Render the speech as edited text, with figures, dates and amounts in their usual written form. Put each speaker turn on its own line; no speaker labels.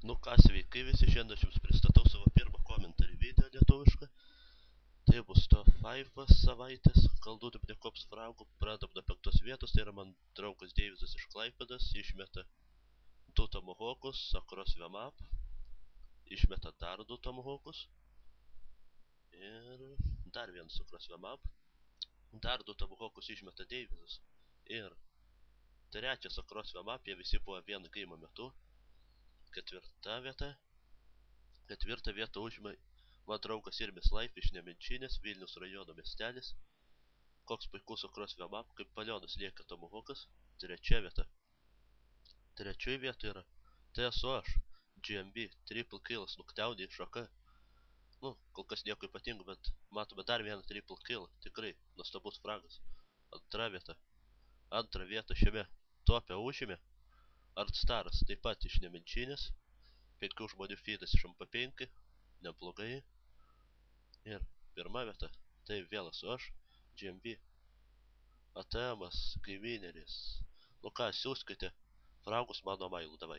Nu ką, sveiki visi, šiandien aš jums pristatau savo pirmą komentarį video lietuvišką. Tai bus top 5 savaitės Call of Duty Black Ops fragų. Pradam nuo 5 vietos, tai yra man draugas Deivisas iš Klaipėdos, išmeta 2 Tomahawkus, Across the Map, išmeta dar 2 Tomahawkus ir dar vienas Across the Map, dar 2 Tomahawkus išmeta Deivisas ir trečias Across the Map, jie visi buvo vieno game metu. Ketvirtą vietą užima mano draugas Irmis Life iš Nemenčinės, Vilniaus rajono miestelis. Koks puikus Across the Map, kaip palionas lieka Tomahawkas. Trečia vieta. Trečioje vietoje yra tai esu aš, GMB, triple killas, nukteunė iš AK. Nu, kol kas nieko ypatingo, bet matome dar vieną triple kill, tikrai nuostabus fragas. Antra vieta. Antrą vietą šiame tope užėmė Artstaras, taip pat iš Nemenčinės. 5 žmonių feedas iš MP5, neblogai. Ir pirma vieta, tai vėl esu aš, GMB. ATM'as, kaimineris. Nu ką, siūskite fragus mano mailu, davai.